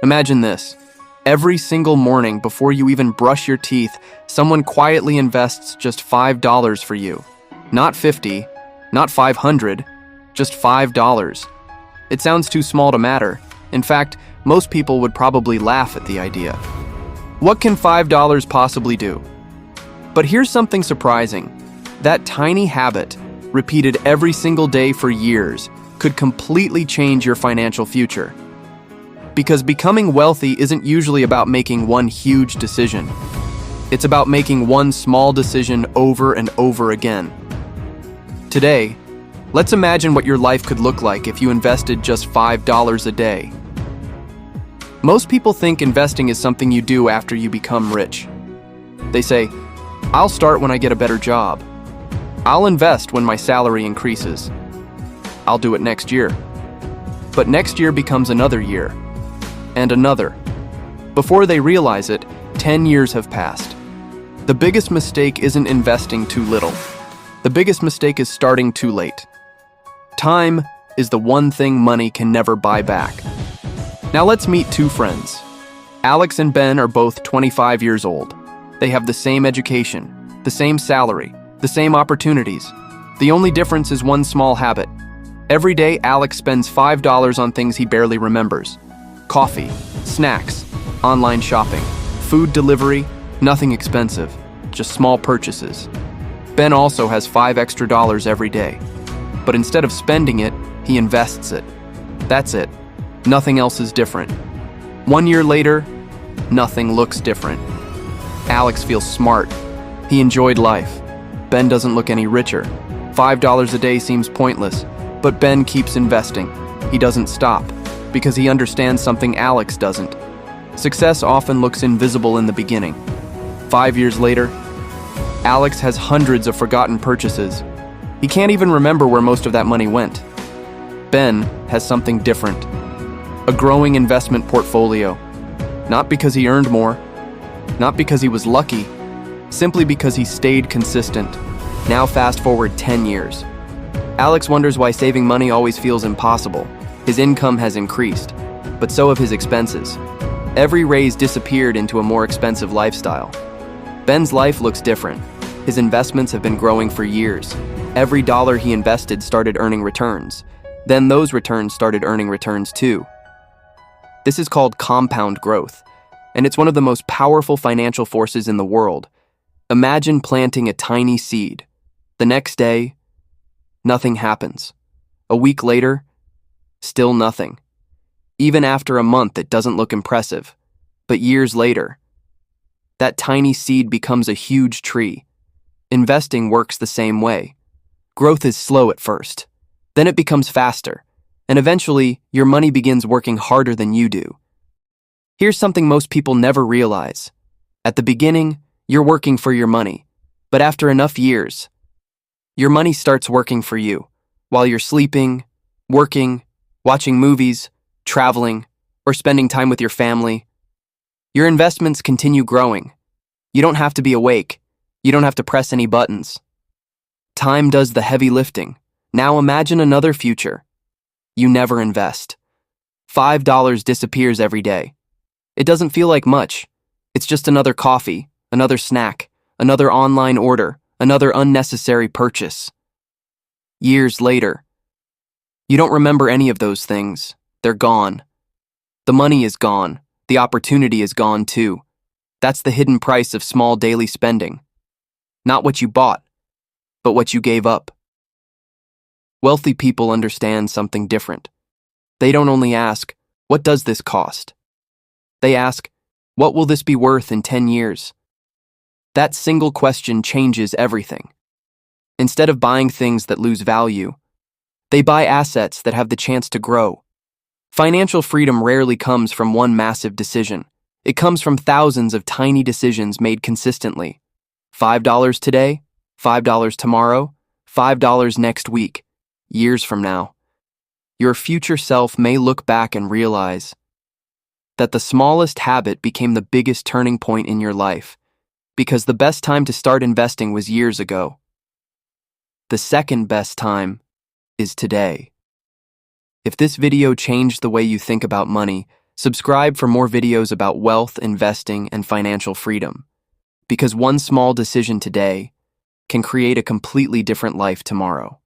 Imagine this. Every single morning before you even brush your teeth, someone quietly invests just $5 for you. Not 50, not 500, just $5. It sounds too small to matter. In fact, most people would probably laugh at the idea. What can $5 possibly do? But here's something surprising. That tiny habit, repeated every single day for years, could completely change your financial future. Because becoming wealthy isn't usually about making one huge decision. It's about making one small decision over and over again. Today, let's imagine what your life could look like if you invested just $5 a day. Most people think investing is something you do after you become rich. They say, "I'll start when I get a better job. I'll invest when my salary increases. I'll do it next year." But next year becomes another year, and another. Before they realize it, 10 years have passed. The biggest mistake isn't investing too little. The biggest mistake is starting too late. Time is the one thing money can never buy back. Now let's meet two friends. Alex and Ben are both 25 years old. They have the same education, the same salary, the same opportunities. The only difference is one small habit. Every day, Alex spends $5 on things he barely remembers. Coffee, snacks, online shopping, food delivery, nothing expensive, just small purchases. Ben also has $5 extra every day. But instead of spending it, he invests it. That's it. Nothing else is different. 1 year later, nothing looks different. Alex feels smart. He enjoyed life. Ben doesn't look any richer. $5 a day seems pointless, but Ben keeps investing. He doesn't stop, because he understands something Alex doesn't. Success often looks invisible in the beginning. 5 years later, Alex has hundreds of forgotten purchases. He can't even remember where most of that money went. Ben has something different. A growing investment portfolio. Not because he earned more, not because he was lucky, simply because he stayed consistent. Now fast forward 10 years. Alex wonders why saving money always feels impossible. His income has increased, but so have his expenses. Every raise disappeared into a more expensive lifestyle. Ben's life looks different. His investments have been growing for years. Every dollar he invested started earning returns. Then those returns started earning returns too. This is called compound growth, and it's one of the most powerful financial forces in the world. Imagine planting a tiny seed. The next day, nothing happens. A week later, still nothing. Even after a month, it doesn't look impressive. But years later, that tiny seed becomes a huge tree. Investing works the same way. Growth is slow at first. Then it becomes faster. And eventually, your money begins working harder than you do. Here's something most people never realize. At the beginning, you're working for your money. But after enough years, your money starts working for you. While you're sleeping, working, watching movies, traveling, or spending time with your family, your investments continue growing. You don't have to be awake. You don't have to press any buttons. Time does the heavy lifting. Now imagine another future. You never invest. $5 disappears every day. It doesn't feel like much. It's just another coffee, another snack, another online order, another unnecessary purchase. Years later, you don't remember any of those things. They're gone. The money is gone. The opportunity is gone too. That's the hidden price of small daily spending. Not what you bought, but what you gave up. Wealthy people understand something different. They don't only ask, "What does this cost?" They ask, "What will this be worth in 10 years?" That single question changes everything. Instead of buying things that lose value, they buy assets that have the chance to grow. Financial freedom rarely comes from one massive decision. It comes from thousands of tiny decisions made consistently. $5 today, $5 tomorrow, $5 next week. Years from now, your future self may look back and realize that the smallest habit became the biggest turning point in your life, because the best time to start investing was years ago. The second best time is today. If this video changed the way you think about money, Subscribe for more videos about wealth, investing, and financial freedom. Because one small decision today can create a completely different life tomorrow.